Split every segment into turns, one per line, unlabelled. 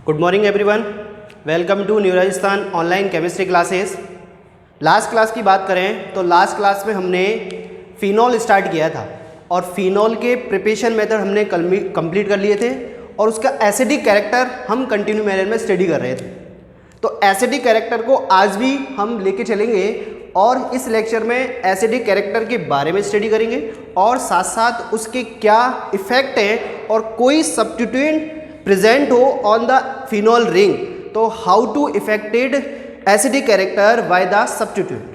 Good morning everyone, welcome to new Rajasthan online chemistry classes. Last class की बात करें तो लास्ट क्लास में हमने फिनॉल स्टार्ट किया था और फिनॉल के प्रिपरेशन मेथड हमने कंप्लीट कर लिए थे और उसका एसिडिक कैरेक्टर हम कंटिन्यू मैनर में स्टडी कर रहे थे। तो एसिडिक कैरेक्टर को आज भी हम लेके चलेंगे और इस लेक्चर में एसिडिक कैरेक्टर के बारे में स्टडी करेंगे और साथ साथ उसके क्या इफ़ेक्ट हैं और कोई सब्स्टिट्यूएंट प्रेजेंट हो ऑन द फिनॉल रिंग तो how to effected acidic character by the substituent.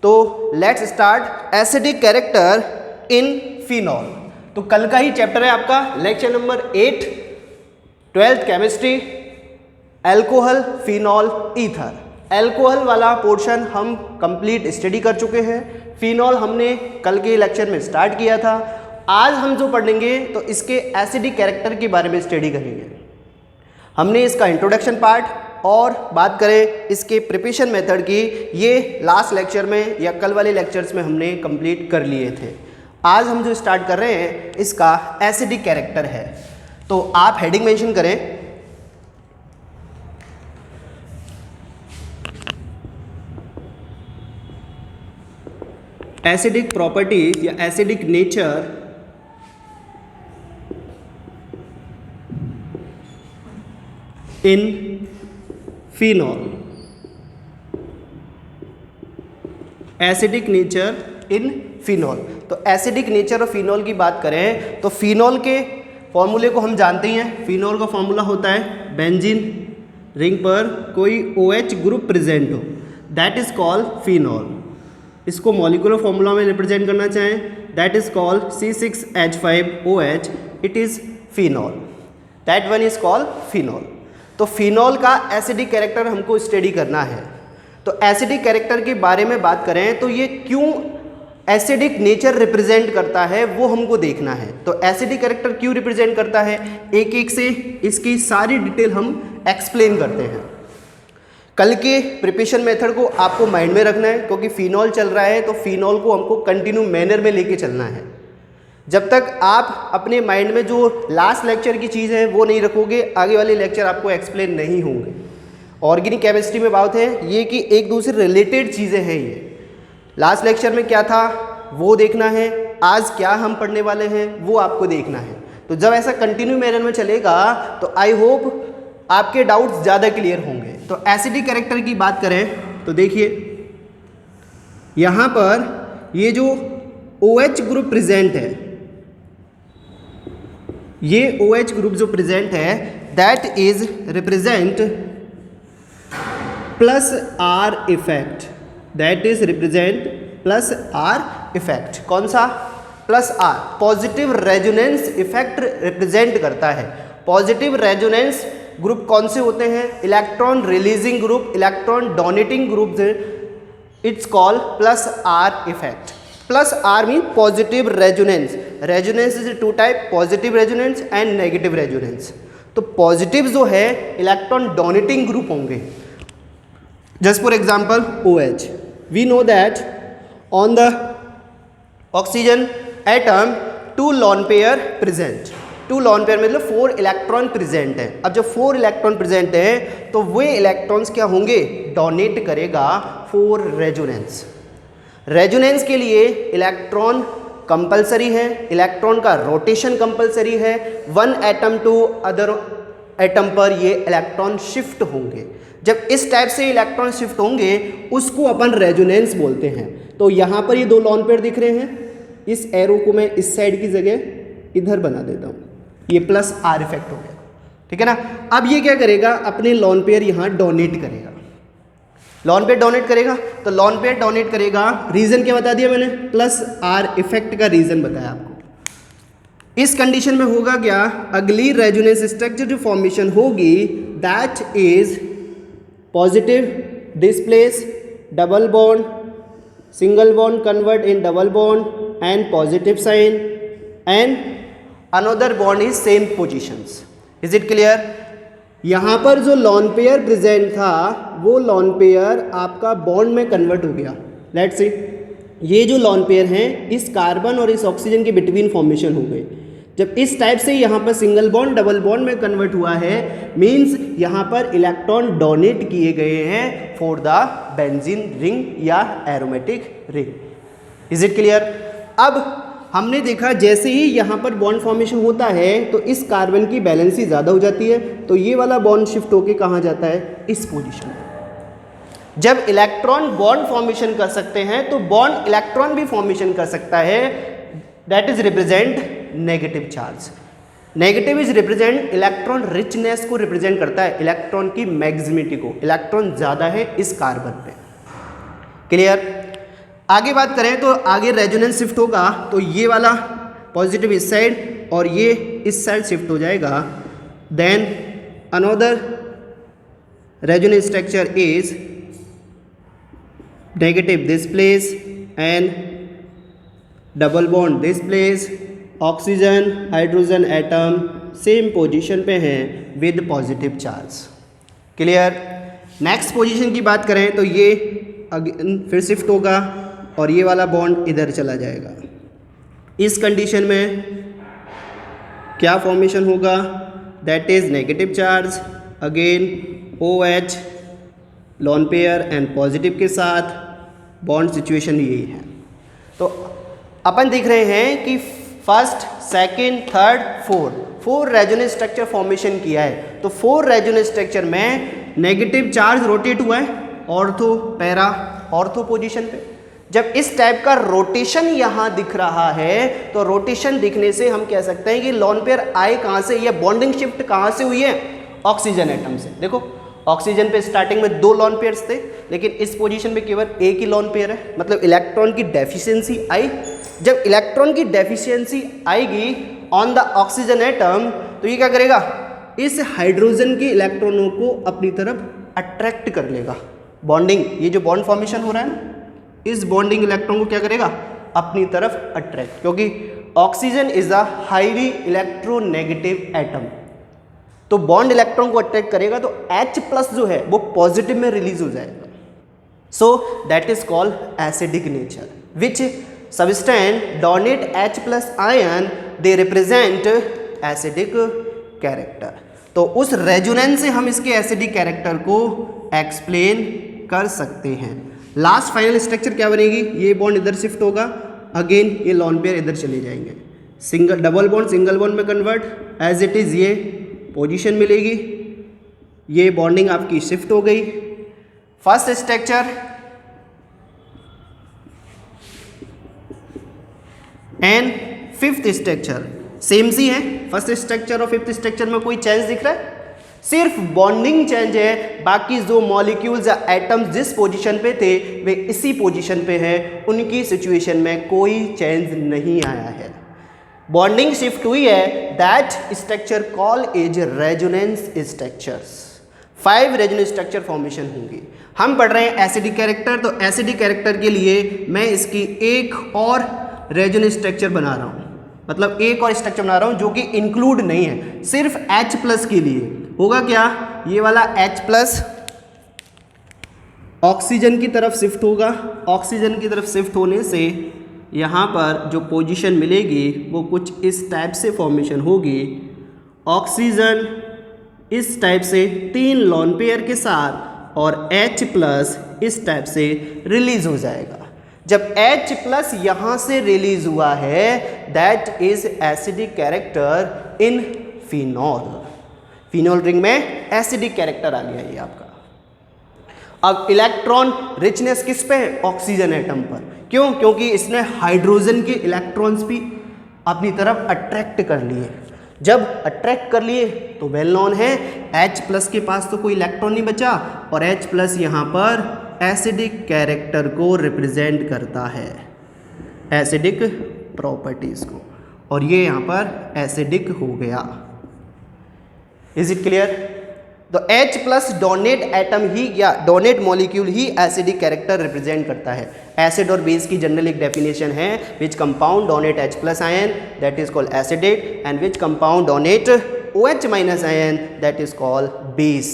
तो let's start acidic character in phenol. तो कल का ही चैप्टर है आपका lecture number 8 12th chemistry, alcohol phenol ether. Alcohol वाला पोर्शन हम कंप्लीट स्टडी कर चुके हैं, फिनॉल हमने कल के लेक्चर में स्टार्ट किया था। आज हम जो पढ़ेंगे तो इसके एसिडिक कैरेक्टर के बारे में स्टडी करेंगे। हमने इसका इंट्रोडक्शन पार्ट और बात करें इसके प्रिपरेशन मेथड की, ये लास्ट लेक्चर में या कल वाले लेक्चर्स में हमने कंप्लीट कर लिए थे। आज हम जो स्टार्ट कर रहे हैं इसका एसिडिक कैरेक्टर है। तो आप हेडिंग मेंशन करें, एसिडिक प्रॉपर्टीज या acidic nature in phenol. Acidic nature in phenol. तो एसिडिक नेचर ऑफ फिनॉल की बात करें तो फिनॉल के फॉर्मूले को हम जानते ही हैं। फिनॉल का फॉर्मूला होता है बेंजीन रिंग पर कोई OH ग्रुप प्रेजेंट हो, दैट इज कॉल्ड फिनॉल। इसको मॉलिक्यूलर फॉर्मूला में रिप्रेजेंट करना चाहें, that is called C6H5OH, it is phenol. That one is called phenol. तो फिनॉल का एसिडिक कैरेक्टर हमको स्टडी करना है। तो एसिडिक कैरेक्टर के बारे में बात करें तो ये क्यों एसिडिक नेचर रिप्रेजेंट करता है वो हमको देखना है। तो एसिडिक कैरेक्टर क्यों रिप्रेजेंट करता है, एक एक से इसकी सारी डिटेल हम एक्सप्लेन करते हैं। कल के प्रिपरेशन मेथड को आपको माइंड में रखना है क्योंकि फिनॉल चल रहा है तो फिनॉल को हमको कंटिन्यू मैनर में लेके चलना है। जब तक आप अपने माइंड में जो लास्ट लेक्चर की चीज़ है वो नहीं रखोगे, आगे वाले लेक्चर आपको एक्सप्लेन नहीं होंगे। ऑर्गेनिक केमिस्ट्री में बात है ये कि एक दूसरे रिलेटेड चीज़ें हैं। ये लास्ट लेक्चर में क्या था वो देखना है, आज क्या हम पढ़ने वाले हैं वो आपको देखना है। तो जब ऐसा कंटिन्यू मैनर में चलेगा तो आई होप आपके डाउट्स ज़्यादा क्लियर होंगे। तो एसिडिक कैरेक्टर की बात करें तो देखिए यहाँ पर ये जो OH ग्रुप प्रेजेंट है, ये OH ग्रुप जो प्रेजेंट है that is represent plus R effect, that is represent plus R effect. कौन सा plus R? Positive resonance effect represent करता है। पॉजिटिव रेजोनेंस ग्रुप कौन से होते हैं? Electron releasing group, electron donating group, it's called plus R effect. Plus R mean positive resonance. Resonance is two type, positive resonance and negative resonance. तो positive जो है electron donating group होंगे। Just for example OH, we know that on the oxygen atom 2 lone pair present. 2 lone pair मतलब 4 electron present है। अब जब 4 electron present है तो वे इलेक्ट्रॉन्स क्या होंगे? डोनेट करेगा 4 रेजोनेंस। रेजोनेंस के लिए इलेक्ट्रॉन कंपलसरी है, इलेक्ट्रॉन का रोटेशन कंपलसरी है। 1 एटम टू अदर एटम पर ये इलेक्ट्रॉन शिफ्ट होंगे। जब इस टाइप से इलेक्ट्रॉन शिफ्ट होंगे उसको अपन रेजोनेंस बोलते हैं। तो यहाँ पर ये 2 लॉन पेयर दिख रहे हैं, इस एरो को मैं इस साइड की जगह इधर बना देता हूँ, ये प्लस R इफेक्ट हो गया, ठीक है ना। अब ये क्या करेगा? अपने लॉन पेयर यहाँ डोनेट करेगा। लॉन पेयर डोनेट करेगा तो लॉन पेयर डोनेट करेगा, रीजन क्या बता दिया मैंने? प्लस R इफेक्ट का रीजन बताया आपको। इस कंडीशन में होगा क्या? अगली रेजोनेंस स्ट्रक्चर जो फॉर्मेशन होगी that is positive displace, double bond, single bond convert in double bond and positive sign and another bond is same positions. Is it clear? यहाँ पर जो लॉन पेयर प्रेजेंट था वो लॉन पेयर आपका bond में convert हो गया। Let's see ये जो लॉन पेयर हैं इस कार्बन और इस ऑक्सीजन के बिटवीन फॉर्मेशन हो गए। जब इस टाइप से यहाँ पर सिंगल बॉन्ड डबल बॉन्ड में कन्वर्ट हुआ है, मीन्स यहाँ पर इलेक्ट्रॉन डोनेट किए गए हैं फॉर द बेंजीन रिंग या aromatic ring. Is it clear? अब हमने देखा जैसे ही यहाँ पर बॉन्ड फॉर्मेशन होता है तो इस कार्बन की बैलेंसी ज़्यादा हो जाती है, तो ये वाला बॉन्ड शिफ्ट होके कहाँ जाता है? इस पोजीशन पे। जब इलेक्ट्रॉन बॉन्ड फॉर्मेशन कर सकते हैं तो बॉन्ड इलेक्ट्रॉन भी फॉर्मेशन कर सकता है, that is represent negative charge. Negative is represent electron richness को रिप्रेजेंट करता है, इलेक्ट्रॉन की मैक्सिमिटी को। इलेक्ट्रॉन ज़्यादा है इस कार्बन पे। क्लियर? आगे बात करें तो आगे रेजोनेंस शिफ्ट होगा तो ये वाला पॉजिटिव इस साइड और ये इस साइड शिफ्ट हो जाएगा। Then another resonance structure is negative displace and double bond displace. Oxygen hydrogen atom same position पे हैं with positive charge. Clear? Next position की बात करें तो ये अगेन फिर शिफ्ट होगा और ये वाला बॉन्ड इधर चला जाएगा। इस कंडीशन में क्या फॉर्मेशन होगा? That is negative charge again OH lone pair and positive के साथ बॉन्ड सिचुएशन यही है। तो अपन देख रहे हैं कि first second third four resonance structure formation किया है। तो 4 रेजोनेंस स्ट्रक्चर में नेगेटिव चार्ज रोटेट हुआ है ऑर्थो पैरा ऑर्थो पोजीशन पे। जब इस टाइप का रोटेशन यहाँ दिख रहा है तो रोटेशन दिखने से हम कह सकते हैं कि लॉन पेयर आए कहाँ से, या बॉन्डिंग शिफ्ट कहाँ से हुई है? ऑक्सीजन एटम से। देखो ऑक्सीजन पे स्टार्टिंग में 2 लॉन पेयर्स थे, लेकिन इस पोजीशन पे केवल एक ही लॉन पेयर है, मतलब इलेक्ट्रॉन की डेफिशिएंसी आई। जब इलेक्ट्रॉन की डेफिशिएंसी आएगी ऑन द ऑक्सीजन एटम तो ये क्या करेगा? इस हाइड्रोजन के इलेक्ट्रॉनों को अपनी तरफ अट्रैक्ट कर लेगा। बॉन्डिंग, ये जो बॉन्ड फॉर्मेशन हो रहा है ना, इस बॉन्डिंग इलेक्ट्रॉन को क्या करेगा? अपनी तरफ अट्रैक्ट, क्योंकि oxygen is a highly electronegative atom. तो बॉन्ड इलेक्ट्रॉन को अट्रैक्ट करेगा तो H+ जो है वो पॉजिटिव में रिलीज हो जाएगा। सो that is called acidic nature. Which substance donate H+ ion they represent acidic character. तो उस रेजोनेंस से हम इसके एसिडिक कैरेक्टर को एक्सप्लेन कर सकते हैं। लास्ट फाइनल स्ट्रक्चर क्या बनेगी? ये बॉन्ड इधर शिफ्ट होगा, अगेन ये लॉन पेयर इधर चले जाएंगे, single double bond single bond में कन्वर्ट, एज इट इज़ ये पोजीशन मिलेगी, ये बॉन्डिंग आपकी शिफ्ट हो गई। First structure and fifth structure same सी है। फर्स्ट स्ट्रक्चर और फिफ्थ स्ट्रक्चर में कोई चेंज दिख रहा है? सिर्फ बॉन्डिंग चेंज है, बाकी जो मॉलिक्यूल्स या एटम्स जिस पोजीशन पे थे वे इसी पोजीशन पे हैं, उनकी सिचुएशन में कोई चेंज नहीं आया है। बॉन्डिंग शिफ्ट हुई है, that structure call is resonance structures. 5 resonance structure formation होंगी। हम पढ़ रहे हैं एसिडिक कैरेक्टर, तो एसिडिक कैरेक्टर के लिए मैं इसकी एक और रेजोनेंस स्ट्रक्चर बना रहा हूँ, मतलब एक और स्ट्रक्चर बना रहा हूँ जो कि इंक्लूड नहीं है, सिर्फ H+ के लिए। होगा क्या? ये वाला H+ ऑक्सीजन की तरफ शिफ्ट होगा। ऑक्सीजन की तरफ शिफ्ट होने से यहाँ पर जो पोजीशन मिलेगी वो कुछ इस टाइप से फॉर्मेशन होगी। ऑक्सीजन इस टाइप से 3 लॉन पेयर के साथ और H+ इस टाइप से रिलीज हो जाएगा। जब H+ यहाँ से रिलीज हुआ है, that is acidic character in phenol. Phenol ring में एसिडिक कैरेक्टर आ गया ये आपका। अब इलेक्ट्रॉन रिचनेस किस पे है? ऑक्सीजन एटम पर। क्यों? क्योंकि इसने हाइड्रोजन के इलेक्ट्रॉन्स भी अपनी तरफ अट्रैक्ट कर लिए। जब अट्रैक्ट कर लिए तो वेल नोन है H+ के पास तो कोई इलेक्ट्रॉन नहीं बचा, और H+ यहाँ पर एसिडिक कैरेक्टर को रिप्रेजेंट करता है, एसिडिक प्रॉपर्टीज को, और ये यहाँ पर एसिडिक हो गया। Is it clear? तो H+ डोनेट एटम ही या डोनेट मॉलिक्यूल ही एसिडिक कैरेक्टर रिप्रेजेंट करता है। एसिड और बेस की जनरल एक डेफिनेशन है, which compound donate H+ ion that is called acidic, and which compound donate OH- ion that is called base.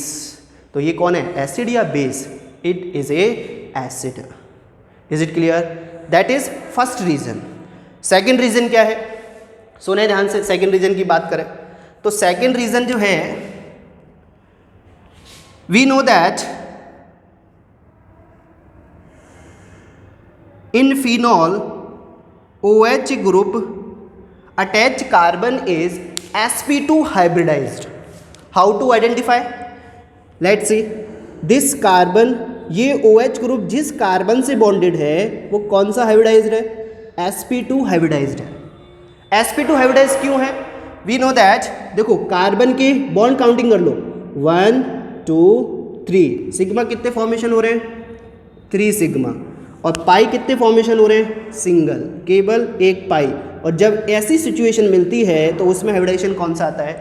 तो ये कौन है, एसिड या base? It is a acid. Is it clear? That is first reason. Second reason क्या है? सुने ध्यान से, सेकंड रीजन की बात करें तो सेकंड रीजन जो है, we know that in phenol OH group attached carbon is sp2 hybridized. How to identify? Let's see. This carbon, ये OH ग्रुप जिस कार्बन से बॉन्डेड है वो कौन सा हाइब्रिडाइज्ड है? sp2 हाइब्रिडाइज्ड है। sp2 हाइब्रिडाइज्ड क्यों है? वी नो दैट, देखो कार्बन की बॉन्ड काउंटिंग कर लो, 1 2 3, सिग्मा कितने फॉर्मेशन हो रहे हैं? 3 सिग्मा। और पाई कितने फॉर्मेशन हो रहे हैं? सिंगल, केवल एक पाई। और जब ऐसी सिचुएशन मिलती है तो उसमें हाइब्रिडाइजेशन कौन सा आता है?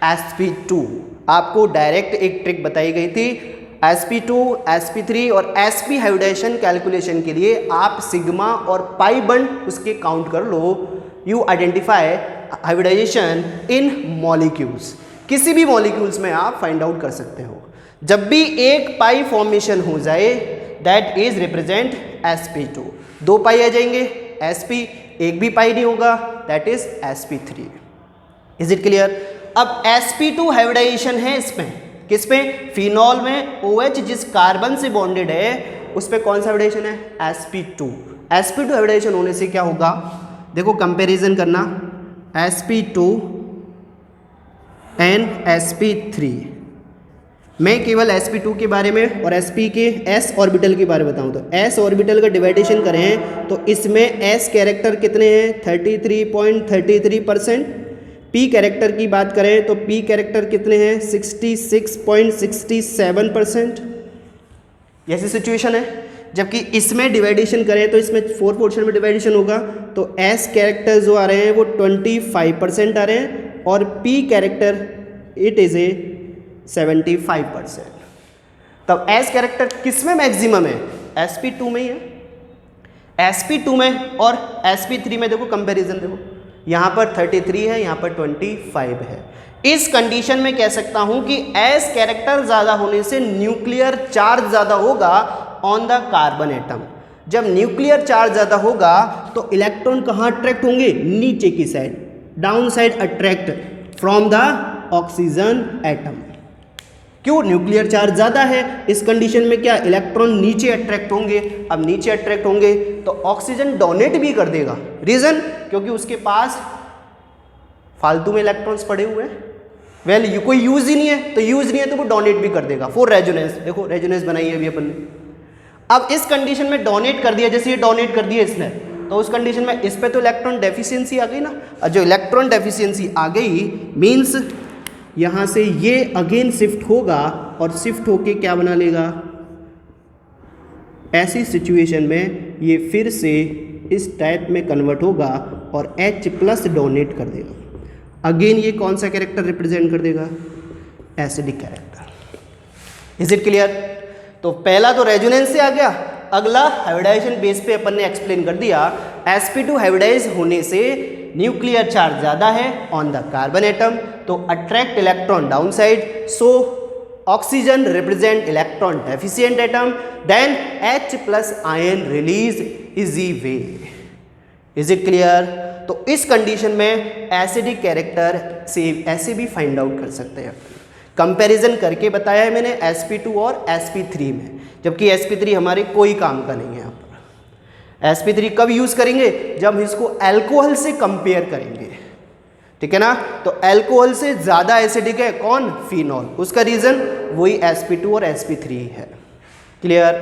sp2। आपको डायरेक्ट एक ट्रिक बताई गई थी, sp2, sp3 और sp हाइब्रिडाइजेशन कैलकुलेशन के लिए आप सिग्मा और पाई बंड उसके काउंट कर लो, you identify hybridisation in molecules. किसी भी मॉलिक्यूल्स में आप फाइंड आउट कर सकते हो। जब भी एक पाई फॉर्मेशन हो जाए दैट इज रिप्रेजेंट sp2। 2 पाई आ जाएंगे sp, एक भी पाई नहीं होगा that is sp3। Is it clear? अब sp2 हाइब्रिडाइजेशन है इसमें, किस पे? फिनॉल में OH जिस कार्बन से बॉन्डेड है उस पे कौन सा हाइब्रिडाइजेशन है? sp2। sp2 हाइब्रिडाइजेशन होने से क्या होगा? देखो कंपैरिजन करना, sp2 एंड sp3। मैं केवल sp2 के बारे में और sp के s ऑर्बिटल के बारे में बताऊं तो s ऑर्बिटल का डिवाइडेशन करें तो इसमें s कैरेक्टर कितने हैं? 33.33%। p कैरेक्टर की बात करें तो p कैरेक्टर कितने हैं? 66.67%। ऐसी सिचुएशन है। जबकि इसमें डिवाइडेशन करें तो इसमें 4 पोर्शन में डिवाइडेशन होगा तो s कैरेक्टर जो आ रहे हैं वो 25% आ रहे हैं और p character it is a 75%। तब s कैरेक्टर किस में मैक्सिमम है? sp2 में ही है। sp2 में और sp3 में देखो कंपैरिजन देखो, यहाँ पर 33 है, यहाँ पर 25 है। इस कंडीशन में कह सकता हूं कि s कैरेक्टर ज़्यादा होने से न्यूक्लियर चार्ज ज़्यादा होगा ऑन द कार्बन एटम। जब न्यूक्लियर चार्ज ज़्यादा होगा तो इलेक्ट्रॉन कहाँ अट्रैक्ट होंगे? नीचे की side, down side attract from the oxygen atom. क्यों? न्यूक्लियर चार्ज ज़्यादा है। इस कंडीशन में क्या इलेक्ट्रॉन नीचे अट्रैक्ट होंगे। अब नीचे अट्रैक्ट होंगे तो ऑक्सीजन डोनेट भी कर देगा। रीज़न? क्योंकि उसके पास फालतू में इलेक्ट्रॉन्स पड़े हुए हैं। वेल कोई यूज़ ही नहीं है तो वो डोनेट भी कर देगा फॉर रेजोनेंस। देखो रेजोनेंस बनाई है अभी अपन ने। अब इस कंडीशन में डोनेट कर दिया, जैसे ये डोनेट कर दिया इसने, तो उस कंडीशन में इस पे तो इलेक्ट्रॉन डेफिशिएंसी आ गई ना। और जो इलेक्ट्रॉन डेफिशिएंसी आ गई मीन्स यहाँ से ये अगेन शिफ्ट होगा और शिफ्ट होके क्या बना लेगा? ऐसी सिचुएशन में ये फिर से इस टाइप में कन्वर्ट होगा और H+ डोनेट कर देगा। अगेन ये कौन सा कैरेक्टर रिप्रेजेंट कर देगा? Acidic character. Is it clear? तो पहला तो रेजोनेंस से आ गया, अगला हाइब्रिडाइजेशन बेस पे अपन ने एक्सप्लेन कर दिया। sp2 हाइब्रिडाइज होने से न्यूक्लियर चार्ज ज़्यादा है ऑन द कार्बन एटम तो attract electron down side, so oxygen represent electron deficient atom, then H+ ion release easy way. Is it clear? तो इस कंडीशन में एसिडिक कैरेक्टर से ऐसे भी फाइंड आउट कर सकते हैं। कंपैरिजन करके बताया है मैंने sp2 और sp3 में, जबकि sp3 हमारे कोई काम का नहीं है। यहाँ पर sp3 कब यूज़ करेंगे? जब हम इसको अल्कोहल से कंपेयर करेंगे, ठीक है ना। तो अल्कोहल से ज़्यादा एसिडिक है कौन? फिनॉल। उसका रीज़न वही sp2 और sp3 है। क्लियर?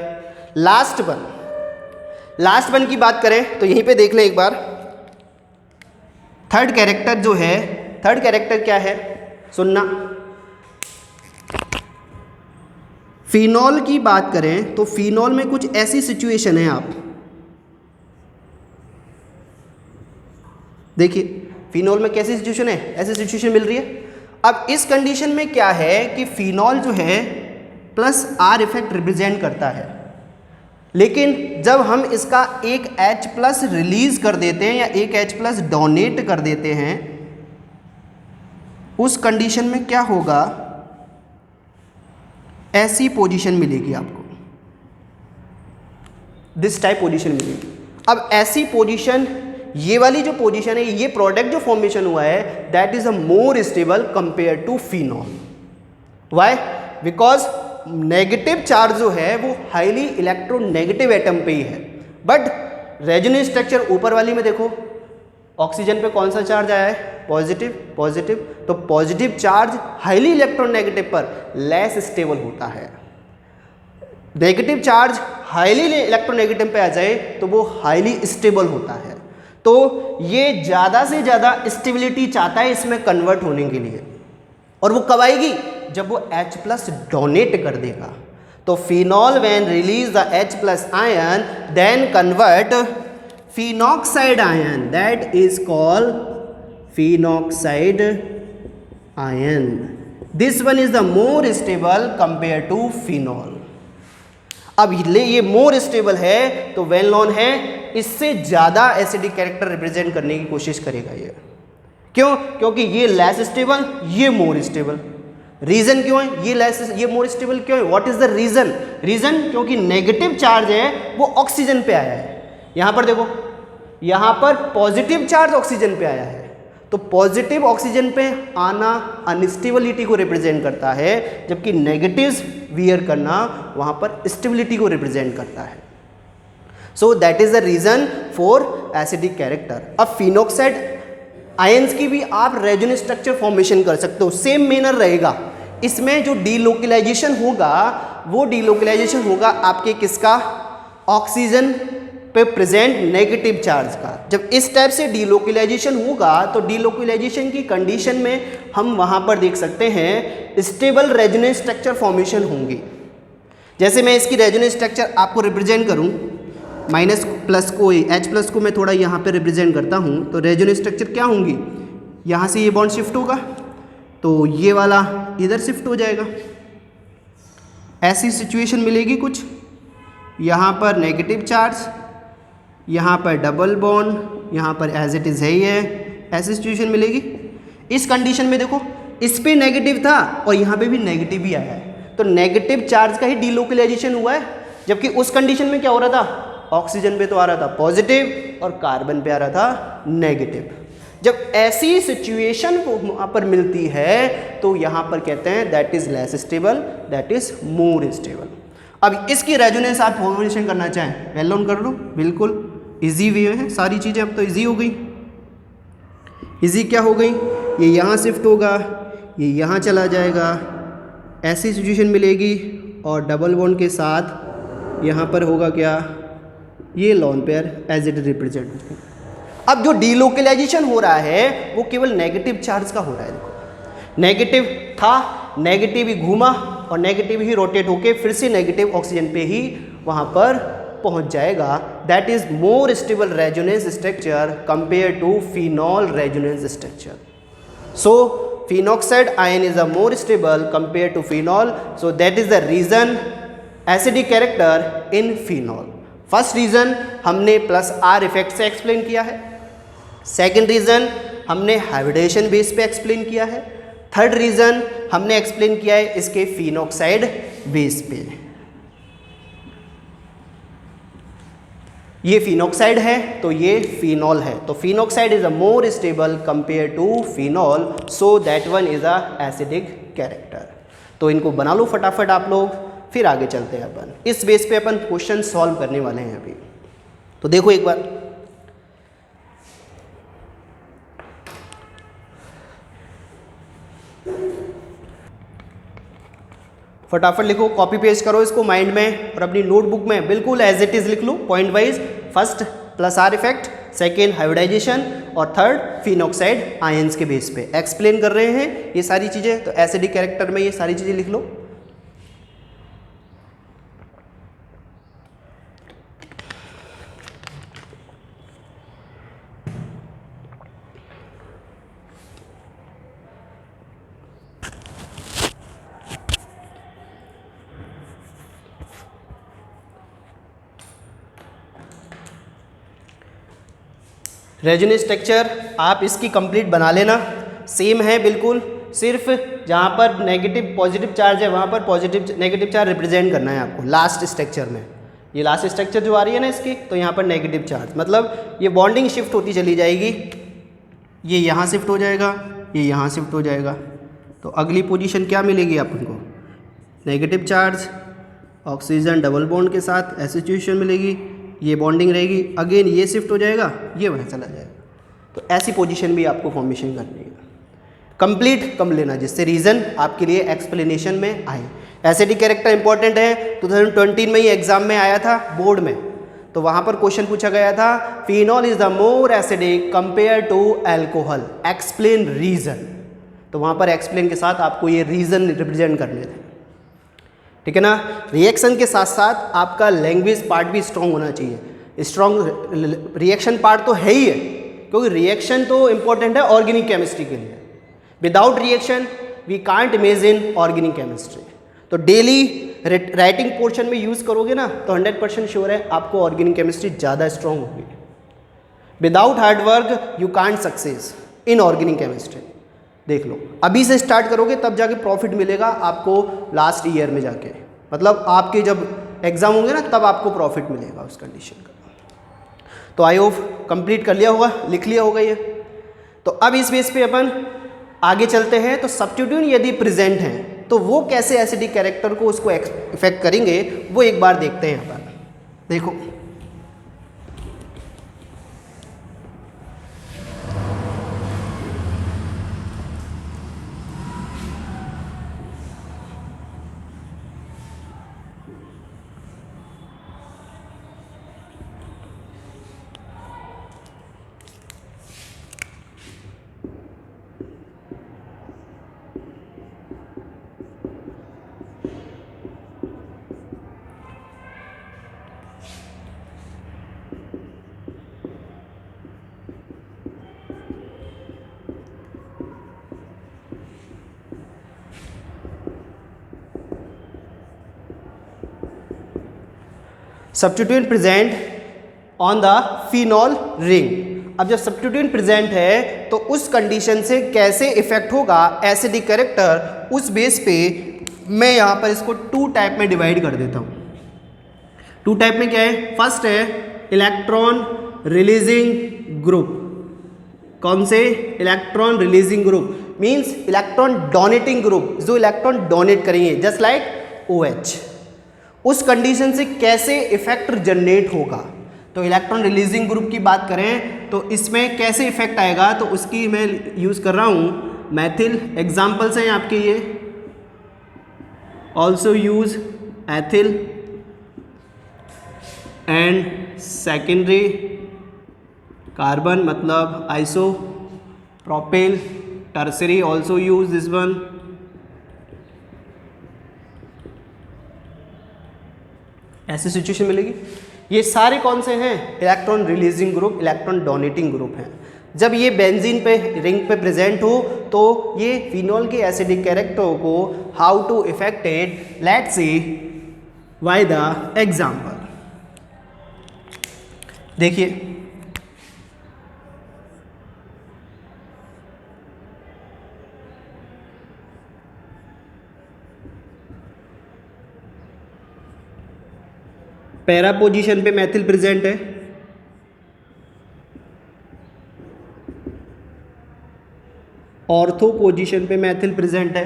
लास्ट वन की बात करें तो यहीं पे देख लें एक बार। थर्ड कैरेक्टर जो है, थर्ड कैरेक्टर क्या है? सुनना, फिनॉल की बात करें तो फिनॉल में कुछ ऐसी सिचुएशन है, आप देखिए फिनॉल में कैसी सिचुएशन है, ऐसी सिचुएशन मिल रही है। अब इस कंडीशन में क्या है कि फिनॉल जो है +R इफेक्ट रिप्रेजेंट करता है, लेकिन जब हम इसका एक H+ रिलीज कर देते हैं या एक H+ डोनेट कर देते हैं, उस कंडीशन में क्या होगा? ऐसी पोजीशन मिलेगी आपको, दिस टाइप पोजीशन मिलेगी। अब ऐसी पोजीशन ये वाली जो पोजीशन है, ये प्रोडक्ट जो फॉर्मेशन हुआ है, that is a more stable compare to phenol. Why? Because negative charge जो है वो हाईली इलेक्ट्रोनेगेटिव एटम पे ही है, बट रेजोनेंस स्ट्रक्चर ऊपर वाली में देखो, ऑक्सीजन पे कौन सा चार्ज आया है? Positive, positive. तो पॉजिटिव चार्ज हाईली इलेक्ट्रोनेगेटिव पर लेस स्टेबल होता है। नेगेटिव चार्ज हाईली इलेक्ट्रोनेगेटिव पे आ जाए तो वो हाईली स्टेबल होता है। तो ये ज़्यादा से ज़्यादा स्टेबिलिटी चाहता है इसमें कन्वर्ट होने के लिए, और वो कब आएगी? जब वो H+ डोनेट कर देगा। तो phenol when release the H+ ion then convert phenoxide ion, that is called phenoxide ion. This one is the more stable compare to phenol. अब ये मोर स्टेबल है तो वेल नोन है, इससे ज़्यादा एसिडिक कैरेक्टर रिप्रेजेंट करने की कोशिश करेगा ये। क्यों? क्योंकि ये लेस स्टेबल, ये मोर स्टेबल। रीज़न क्यों है? ये मोर स्टेबल क्यों है? What is the reason? Reason क्योंकि नेगेटिव चार्ज है वो ऑक्सीजन पे आया है। यहाँ पर देखो, यहाँ पर पॉजिटिव चार्ज ऑक्सीजन पे आया है, तो पॉजिटिव ऑक्सीजन पे आना अनस्टेबिलिटी को रिप्रेजेंट करता है, जबकि नेगेटिव वियर करना वहाँ पर स्टेबिलिटी को रिप्रेजेंट करता है। So that is the reason for acidic character. अब फिनॉक्साइड आयंस की भी आप रेजोनेंस स्ट्रक्चर फॉर्मेशन कर सकते हो, सेम मैनर रहेगा। इसमें जो डीलोकलाइजेशन होगा वो डीलोकलाइजेशन होगा आपके किसका? ऑक्सीजन पे प्रेजेंट नेगेटिव चार्ज का। जब इस टाइप से डीलोकलाइजेशन होगा तो डीलोकलाइजेशन की कंडीशन में हम वहाँ पर देख सकते हैं स्टेबल रेजोनेंस स्ट्रक्चर फॉर्मेशन होंगी। जैसे मैं इसकी रेजोनेंस स्ट्रक्चर आपको रिप्रेजेंट करूँ, -+ को, H+ को मैं थोड़ा यहाँ पे रिप्रेजेंट करता हूँ, तो रेजोनेंस स्ट्रक्चर क्या होंगी? यहाँ से ये बॉन्ड शिफ्ट होगा तो ये वाला इधर शिफ्ट हो जाएगा, ऐसी सिचुएशन मिलेगी कुछ। यहाँ पर नेगेटिव चार्ज, यहाँ पर डबल बॉन्ड, यहाँ पर एज इट इज़ है ही है, ऐसी सिचुएशन मिलेगी। इस कंडीशन में देखो, इस पे नेगेटिव था और यहाँ पे भी नेगेटिव ही आया है, तो नेगेटिव चार्ज का ही डीलोकलाइजेशन हुआ है। जबकि उस कंडीशन में क्या हो रहा था? ऑक्सीजन पे तो आ रहा था पॉजिटिव और कार्बन पे आ रहा था नेगेटिव। जब ऐसी सिचुएशन वहाँ पर मिलती है तो यहाँ पर कहते हैं that is less stable, that is more stable. अब इसकी रेजोनेंस आप फॉर्मेशन करना चाहें, वेल नोन कर लो, बिल्कुल इजी वे है, सारी चीज़ें अब तो इजी हो गई। इजी क्या हो गई? ये यहाँ शिफ्ट होगा, ये यहाँ चला जाएगा, ऐसी सिचुएशन मिलेगी, और डबल बॉन्ड के साथ यहाँ पर होगा क्या? ये lone pair as it represent. अब जो डीलोकलाइजेशन हो रहा है वो केवल नेगेटिव चार्ज का हो रहा है। देखो, नेगेटिव था, नेगेटिव ही घूमा और नेगेटिव ही रोटेट होके फिर से नेगेटिव ऑक्सीजन पे ही वहाँ पर पहुँच जाएगा। That is more stable resonance structure compare to phenol resonance structure. So phenoxide ion is a more stable compare to phenol, so that is the reason acidic character in phenol. First reason हमने +R effect से explain किया है, second reason हमने hybridisation base पे explain किया है, third reason हमने explain किया है इसके फिनॉक्साइड बेस पे। ये फिनॉक्साइड है तो ये फिनॉल है, तो phenoxide is a more stable compare to phenol, so that one is a acidic character. तो इनको बना लो फटाफट आप लोग, फिर आगे चलते हैं अपन। इस बेस पे अपन क्वेश्चन सॉल्व करने वाले हैं अभी। तो देखो एक बार, फटाफट लिखो, कॉपी पेस्ट करो इसको माइंड में और अपनी नोटबुक में बिल्कुल एज इट इज लिख लो point wise. First +R effect, second hybridisation और थर्ड फिनॉक्साइड आयंस के बेस पे एक्सप्लेन कर रहे हैं ये सारी चीज़ें। तो एसिडिक कैरेक्टर में ये सारी चीज़ें लिख लो। रेजोनेंस स्ट्रक्चर आप इसकी कंप्लीट बना लेना, सेम है बिल्कुल, सिर्फ जहाँ पर नेगेटिव पॉजिटिव चार्ज है वहाँ पर पॉजिटिव नेगेटिव चार्ज रिप्रेजेंट करना है आपको लास्ट स्ट्रक्चर में। ये लास्ट स्ट्रक्चर जो आ रही है ना इसकी, तो यहाँ पर नेगेटिव चार्ज, मतलब ये बॉन्डिंग शिफ्ट होती चली जाएगी, ये यहाँ शिफ्ट हो जाएगा, ये यहाँ शिफ्ट हो जाएगा। तो अगली पोजीशन क्या मिलेगी अपन को, negative charge, oxygen double bond के साथ ऐसी सिचुएशन मिलेगी, ये बॉन्डिंग रहेगी, अगेन ये शिफ्ट हो जाएगा, ये वहाँ चला जाएगा। तो ऐसी पोजीशन भी आपको फॉर्मेशन करनी है। कंप्लीट कम लेना जिससे रीज़न आपके लिए एक्सप्लेनेशन में आए। एसिडिक कैरेक्टर इंपॉर्टेंट है, 2020 में ही एग्जाम में आया था बोर्ड में, तो वहाँ पर क्वेश्चन पूछा गया था phenol is the more acidic compare to alcohol, explain reason. तो वहाँ पर एक्सप्लेन के साथ आपको ये रीज़न रिप्रेजेंट करने थे, ठीक है ना। रिएक्शन के साथ साथ आपका लैंग्वेज पार्ट भी स्ट्रॉन्ग होना चाहिए। स्ट्रॉन्ग रिएक्शन पार्ट तो है ही है, क्योंकि रिएक्शन तो इंपॉर्टेंट है ऑर्गेनिक केमिस्ट्री के लिए। Without reaction we can't imagine organic chemistry. तो डेली राइटिंग पोर्शन में यूज़ करोगे ना तो 100% श्योर है आपको ऑर्गेनिक केमिस्ट्री ज़्यादा स्ट्रॉन्ग होगी। Without hard work you can't success in organic chemistry. देख लो, अभी से स्टार्ट करोगे तब जाके प्रॉफिट मिलेगा आपको लास्ट ईयर में जाके, मतलब आपके जब एग्जाम होंगे ना तब आपको प्रॉफिट मिलेगा उस कंडीशन का। तो आई होप कंप्लीट कर लिया होगा, लिख लिया होगा ये। तो अब इस बेस पे अपन आगे चलते हैं। तो सब्स्टिट्यूट यदि प्रेजेंट हैं तो वो कैसे एसिडिक कैरेक्टर को उसको इफेक्ट करेंगे वो एक बार देखते हैं अपन। देखो substituent present on the phenol ring. अब जब सब्स्टिट्यूएंट प्रेजेंट है तो उस कंडीशन से कैसे इफेक्ट होगा एसिडिक कैरेक्टर, उस बेस पे मैं यहाँ पर इसको 2 टाइप में डिवाइड कर देता हूँ। 2 टाइप में क्या है, फर्स्ट है इलेक्ट्रॉन रिलीजिंग ग्रुप। कौन से, electron releasing group means electron donating group, जो इलेक्ट्रॉन डोनेट करेंगे जस्ट लाइक OH। उस कंडीशन से कैसे इफेक्ट जनरेट होगा। तो इलेक्ट्रॉन रिलीजिंग ग्रुप की बात करें तो इसमें कैसे इफेक्ट आएगा, तो उसकी मैं यूज़ कर रहा हूँ मैथिल। एग्जाम्पल्स हैं आपके ये, also use ethyl and secondary carbon मतलब isopropyl, tertiary also use this one. ऐसी सिचुएशन मिलेगी। ये सारे कौन से हैं, electron releasing group, electron donating group हैं। जब ये बेंजीन पे रिंग पे प्रेजेंट हो तो ये फिनॉल के एसिडिक कैरेक्टर को how to effect it, let's see by the example. देखिए पैरा पोजीशन पे मैथिल प्रेजेंट है, ऑर्थो पोजीशन पे मैथिल प्रेजेंट है।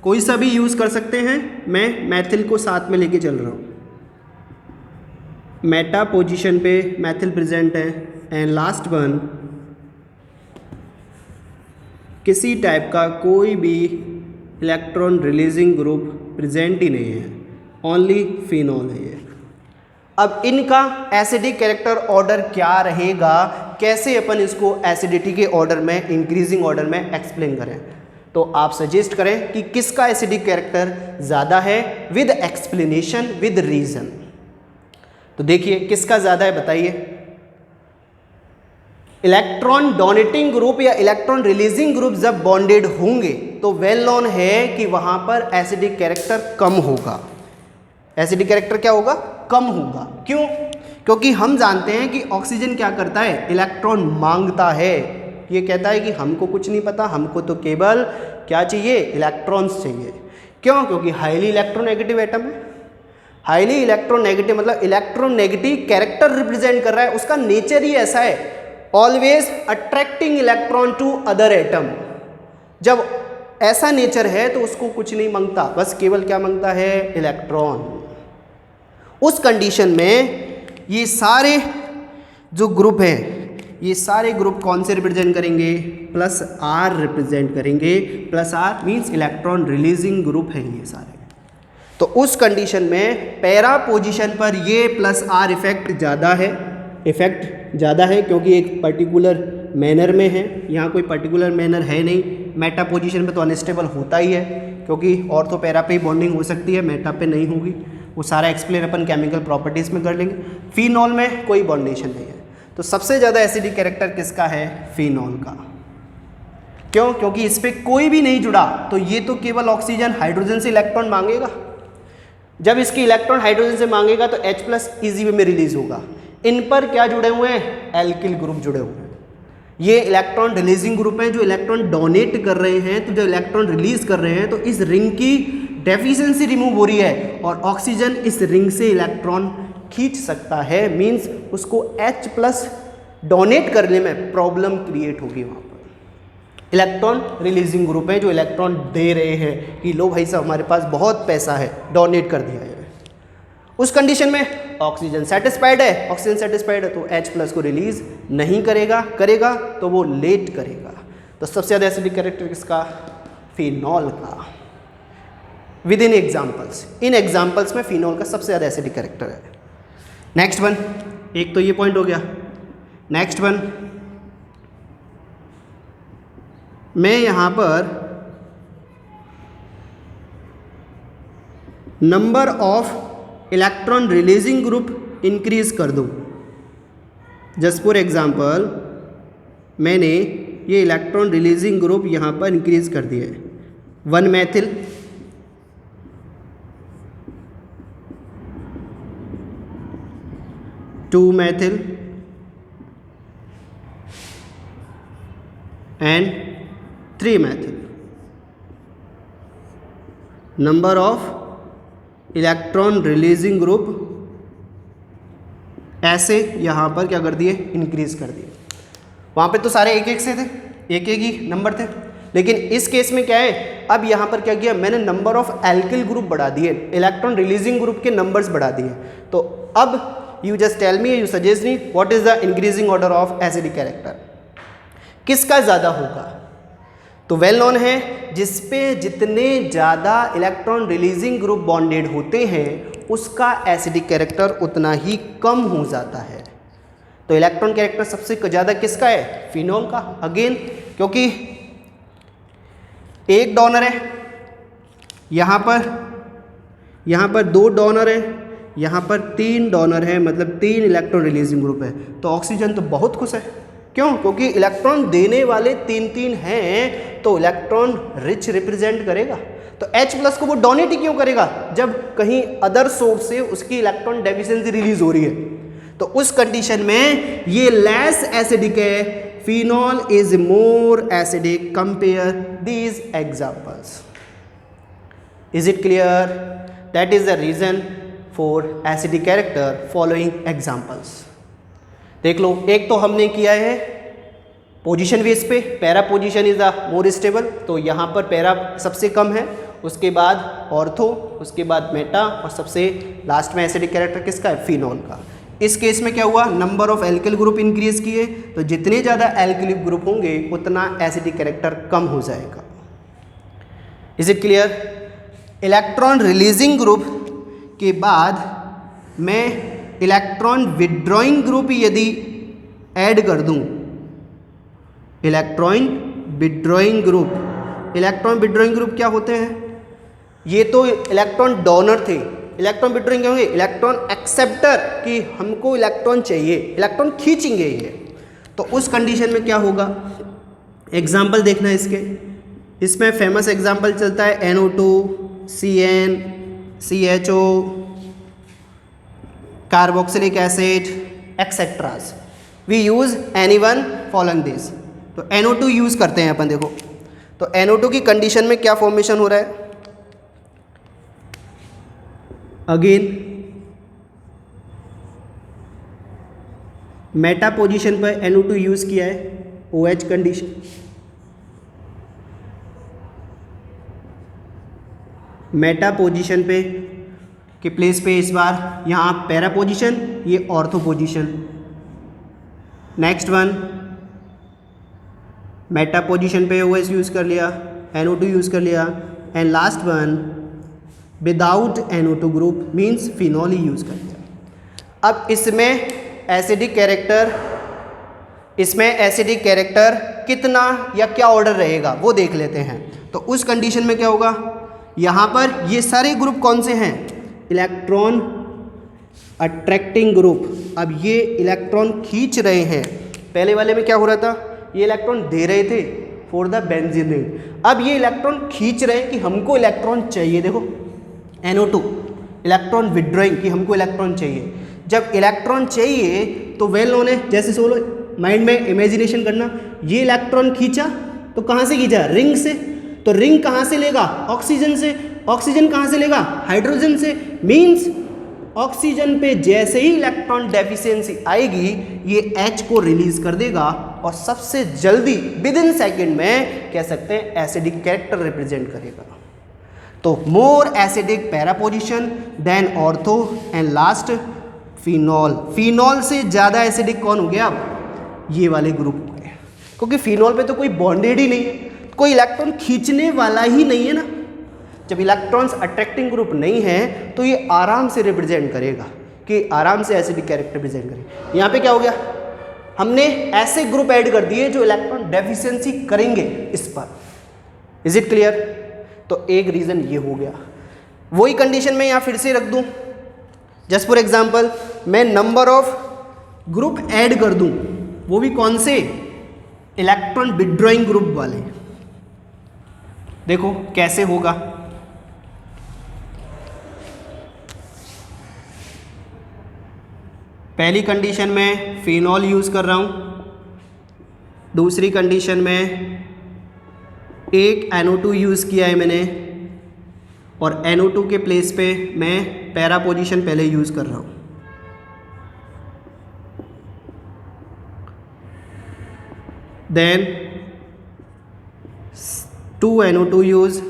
कोई सा भी यूज़ कर सकते हैं, मैं मैथिल को साथ में लेके चल रहा हूँ। मेटा पोजीशन पे मैथिल प्रेजेंट है एंड लास्ट वन किसी टाइप का कोई भी इलेक्ट्रॉन रिलीजिंग ग्रुप प्रेजेंट ही नहीं है, ओनली फिनॉल है ये। अब इनका एसिडिक कैरेक्टर ऑर्डर क्या रहेगा, कैसे अपन इसको एसिडिटी के ऑर्डर में, इंक्रीजिंग ऑर्डर में एक्सप्लेन करें। तो आप सजेस्ट करें कि किसका एसिडिक कैरेक्टर ज़्यादा है, विद एक्सप्लेनेशन विद रीज़न। तो देखिए किसका ज़्यादा है बताइए। इलेक्ट्रॉन डोनेटिंग ग्रुप या इलेक्ट्रॉन रिलीजिंग ग्रुप जब बॉन्डेड होंगे तो वेल नोन है कि वहाँ पर एसिडिक कैरेक्टर कम होगा। एसिडिक कैरेक्टर क्या होगा, कम होगा। क्यों, क्योंकि हम जानते हैं कि ऑक्सीजन क्या करता है, इलेक्ट्रॉन मांगता है। ये कहता है कि हमको कुछ नहीं पता, हमको तो केवल क्या चाहिए, इलेक्ट्रॉन्स चाहिए। क्यों, क्योंकि हाईली इलेक्ट्रोनेगेटिव एटम है। हाईली इलेक्ट्रोनेगेटिव मतलब इलेक्ट्रोनेगेटिव कैरेक्टर रिप्रेजेंट कर रहा है, उसका नेचर ही ऐसा है, always attracting electron to other atom. जब ऐसा नेचर है तो उसको कुछ नहीं मांगता, बस केवल क्या मांगता है, इलेक्ट्रॉन। उस कंडीशन में ये सारे जो ग्रुप हैं, ये सारे ग्रुप कौन से रिप्रेजेंट करेंगे, प्लस आर रिप्रेजेंट करेंगे। Plus R means electron releasing group हैं ये सारे। तो उस कंडीशन में पैरा पोजीशन पर ये प्लस आर इफेक्ट ज़्यादा है, क्योंकि एक पर्टिकुलर मैनर में है, यहाँ कोई पर्टिकुलर मैनर है नहीं। मेटा पोजीशन पे तो अनस्टेबल होता ही है, क्योंकि ऑर्थो पैरा पे ही बॉन्डिंग हो सकती है, मेटा पे नहीं होगी। वो सारा एक्सप्लेन अपन केमिकल प्रॉपर्टीज़ में कर लेंगे। फिनॉल में कोई बॉन्डेशन नहीं है। तो सबसे ज़्यादा एसिडिक कैरेक्टर किसका है, फिनॉल का। क्यों, क्योंकि इस पर कोई भी नहीं जुड़ा, तो ये तो केवल ऑक्सीजन हाइड्रोजन से इलेक्ट्रॉन मांगेगा। जब इसकी इलेक्ट्रॉन हाइड्रोजन से मांगेगा तो H+ ईजी वे में रिलीज होगा। इन पर क्या जुड़े हुए हैं, एल्किल ग्रुप जुड़े हुए हैं। ये इलेक्ट्रॉन रिलीजिंग ग्रुप हैं जो इलेक्ट्रॉन डोनेट कर रहे हैं, तो जो इलेक्ट्रॉन रिलीज कर रहे हैं, तो इस रिंग की डेफिशिएंसी रिमूव हो रही है और ऑक्सीजन इस रिंग से इलेक्ट्रॉन खींच सकता है। मींस उसको H+ डोनेट करने में प्रॉब्लम क्रिएट होगी। वहाँ पर इलेक्ट्रॉन रिलीजिंग ग्रुप है जो इलेक्ट्रॉन दे रहे हैं कि लो भाई साहब हमारे पास बहुत पैसा है, डोनेट कर दिया है। उस कंडीशन में ऑक्सीजन सेटिस्फाइड है तो H+ को रिलीज नहीं करेगा तो वो लेट करेगा। तो सबसे ज़्यादा एसिडिक कैरेक्टर किसका, फिनॉल का। With in examples, in examples में फिनॉल का सबसे ज़्यादा एसिडिक कैरेक्टर है। नेक्स्ट वन, एक तो ये पॉइंट हो गया। नेक्स्ट वन, मैं यहाँ पर number of electron releasing group increase कर दूं। जस्ट फॉर एग्जांपल मैंने ये इलेक्ट्रॉन रिलीजिंग ग्रुप यहाँ पर इंक्रीज कर दिए, 1 methyl, 2 methyl and 3 methyl. Number of electron releasing group ऐसे यहाँ पर क्या कर दिए, इंक्रीज कर दिए। वहाँ पे तो सारे एक से थे, एक ही नंबर थे, लेकिन इस केस में क्या है, अब यहाँ पर क्या किया मैंने, नंबर ऑफ एल्किल ग्रुप बढ़ा दिए, इलेक्ट्रॉन रिलीजिंग ग्रुप के नंबर्स बढ़ा दिए। तो अब you just tell me, you suggest me what is the increasing order of acidic character, किसका ज़्यादा होगा। तो वेल नोन है जिसपे जितने ज़्यादा इलेक्ट्रॉन रिलीजिंग ग्रुप बॉन्डेड होते हैं उसका एसिडिक कैरेक्टर उतना ही कम हो जाता है। तो इलेक्ट्रॉन कैरेक्टर सबसे ज़्यादा किसका है, फिनॉल का। अगेन क्योंकि एक डोनर है, यहाँ पर 2 डोनर है, यहाँ पर 3 डोनर है, मतलब 3 इलेक्ट्रॉन रिलीजिंग ग्रुप है। तो ऑक्सीजन तो बहुत खुश है, क्यों, क्योंकि इलेक्ट्रॉन देने वाले 3 हैं, तो इलेक्ट्रॉन रिच रिप्रेजेंट करेगा। तो H+ को वो डोनेट ही क्यों करेगा, जब कहीं अदर सोर्स से उसकी इलेक्ट्रॉन डेफिशिएंसी रिलीज हो रही है। तो उस कंडीशन में ये लेस एसिडिक है, phenol is more acidic compare these examples. Is it clear? That is the reason for acidic character following examples. देख लो, एक तो हमने किया है पोजीशन बेस पे, para position is the more stable, तो यहाँ पर पैरा सबसे कम है, उसके बाद ऑर्थो, उसके बाद मेटा, और सबसे लास्ट में एसिडिक कैरेक्टर किसका है, फिनॉल का। इस केस में क्या हुआ, number of alkyl group increase किए, तो जितने ज़्यादा एल्किल ग्रुप होंगे उतना एसिडिक कैरेक्टर कम हो जाएगा। Is it clear? Electron releasing group के बाद मैं इलेक्ट्रॉन विड्रॉइंग ग्रुप यदि ऐड कर दूं, इलेक्ट्रॉन विड्रॉइंग ग्रुप क्या होते हैं, ये तो इलेक्ट्रॉन डोनर थे, इलेक्ट्रॉन विड्रॉइंग क्या होंगे, इलेक्ट्रॉन एक्सेप्टर, कि हमको इलेक्ट्रॉन चाहिए, इलेक्ट्रॉन खींचेंगे ये। तो उस कंडीशन में क्या होगा, एग्जाम्पल देखना इसके, इसमें फेमस एग्जाम्पल चलता है NO2, CN, CHO, carboxylic acid etcetera. We use any one following this. तो NO2 यूज़ करते हैं अपन। देखो तो NO2 की कंडीशन में क्या फॉर्मेशन हो रहा है, अगेन मेटा पोजीशन पर NO2 यूज़ किया है, OH कंडीशन। मेटा पोजीशन पे के प्लेस पे इस बार यहाँ पैरा पोजीशन, ये ortho position. Next one, Meta position पे OH यूज़ कर लिया, NO2 यूज़ कर लिया, and last one without NO2 group means phenol he use कर लिया। अब इसमें एसिडिक कैरेक्टर कितना या क्या ऑर्डर रहेगा वो देख लेते हैं। तो उस कंडीशन में क्या होगा, यहाँ पर ये सारे ग्रुप कौन से हैं, इलेक्ट्रॉन अट्रैक्टिंग ग्रुप। अब ये इलेक्ट्रॉन खींच रहे हैं, पहले वाले में क्या हो रहा था, ये इलेक्ट्रॉन दे रहे थे फॉर द बेंजीन रिंग, अब ये इलेक्ट्रॉन खींच रहे हैं कि हमको इलेक्ट्रॉन चाहिए। देखो NO2 इलेक्ट्रॉन विड्रॉइंग कि हमको इलेक्ट्रॉन चाहिए। जब इलेक्ट्रॉन चाहिए तो वेल नोन है, जैसे सोलो माइंड में इमेजिनेशन करना, ये इलेक्ट्रॉन खींचा तो कहाँ से खींचा, रिंग से। तो रिंग कहाँ से लेगा, ऑक्सीजन से। ऑक्सीजन कहाँ से लेगा, हाइड्रोजन से। मीन्स ऑक्सीजन पे जैसे ही इलेक्ट्रॉन डेफिशिएंसी आएगी ये H को रिलीज कर देगा और सबसे जल्दी विद इन सेकेंड में कह सकते हैं एसिडिक कैरेक्टर रिप्रेजेंट करेगा। तो more acidic para position than ortho and last phenol. Phenol से ज़्यादा एसिडिक कौन हो गया, अब ये वाले ग्रुप हो गए, क्योंकि फिनॉल पे तो कोई बॉन्डेड ही नहीं है, कोई इलेक्ट्रॉन खींचने वाला ही नहीं है ना। जब इलेक्ट्रॉन्स अट्रैक्टिंग ग्रुप नहीं है तो ये आराम से रिप्रेजेंट करेगा, कि आराम से एसिडिक कैरेक्टर रिप्रेजेंट करेगा। यहाँ पे क्या हो गया, हमने ऐसे ग्रुप ऐड कर दिए जो इलेक्ट्रॉन डेफिशिएंसी करेंगे इस पर। Is it clear. तो एक रीज़न ये हो गया। वही कंडीशन में यहाँ फिर से रख दूँ, जस्ट फॉर एग्जाम्पल मैं नंबर ऑफ ग्रुप ऐड कर दूँ, वो भी कौन से, इलेक्ट्रॉन विड्रॉइंग ग्रुप वाले। देखो कैसे होगा, पहली कंडीशन में फिनॉल यूज़ कर रहा हूँ, दूसरी कंडीशन में एक NO2 यूज़ किया है मैंने, और NO2 के प्लेस पे मैं पैरा पोजीशन पहले यूज़ कर रहा हूँ। Then 2 NO2 use,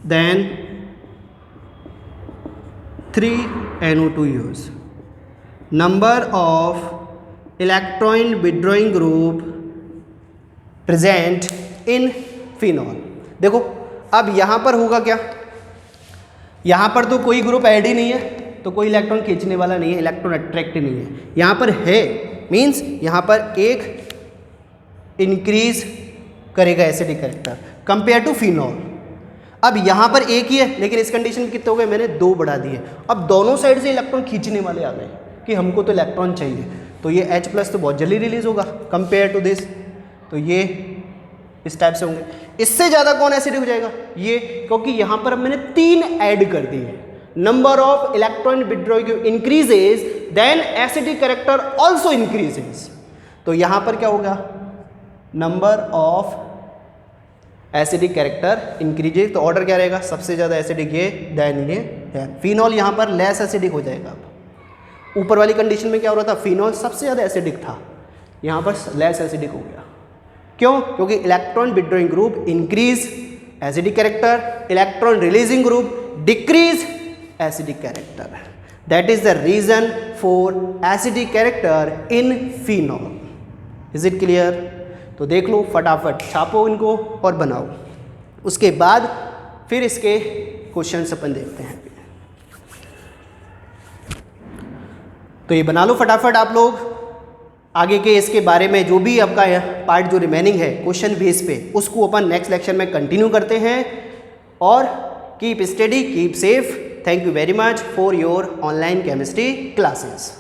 then 3 NO2 use. Number of electron withdrawing group present in phenol. देखो अब यहाँ पर होगा क्या, यहाँ पर तो कोई ग्रुप ऐड ही नहीं है, तो कोई इलेक्ट्रॉन खींचने वाला नहीं है, इलेक्ट्रॉन अट्रैक्ट नहीं है। यहाँ पर है मीन्स यहाँ पर एक इंक्रीज करेगा acidic character compare to phenol. अब यहाँ पर एक ही है, लेकिन इस कंडीशन में कितने हो गए, मैंने 2 बढ़ा दिए। अब दोनों साइड से इलेक्ट्रॉन खींचने वाले आ गए कि हमको तो इलेक्ट्रॉन चाहिए, तो ये H प्लस तो बहुत जल्दी रिलीज होगा कंपेयर टू दिस। तो ये इस टाइप से होंगे। इससे ज़्यादा कौन एसिडिक हो जाएगा, ये, क्योंकि यहाँ पर अब मैंने 3 ऐड कर दिए। Number of electron withdrawing increases then acidic character also increases. तो यहाँ पर क्या होगा, number of acidic character increases. तो ऑर्डर क्या रहेगा, सबसे ज़्यादा एसिडिक ये, देन ये, देन फिनॉल। यहाँ पर लेस एसिडिक हो जाएगा। अब ऊपर वाली कंडीशन में क्या हो रहा था, फिनॉल सबसे ज़्यादा एसिडिक था, यहाँ पर लेस एसिडिक हो गया। क्यों, क्योंकि electron withdrawing group increase acidic character, electron releasing group decrease acidic character. That is the reason for acidic character in phenol. Is it clear. तो देख लो, फटाफट छापो इनको और बनाओ, उसके बाद फिर इसके क्वेश्चंस अपन देखते हैं। तो ये बना लो फटाफट आप लोग। आगे के इसके बारे में जो भी आपका पार्ट जो रिमेनिंग है क्वेश्चन बेस पे, उसको अपन नेक्स्ट लेक्चर में कंटिन्यू करते हैं। और keep study, keep safe. Thank you very much for your online chemistry classes.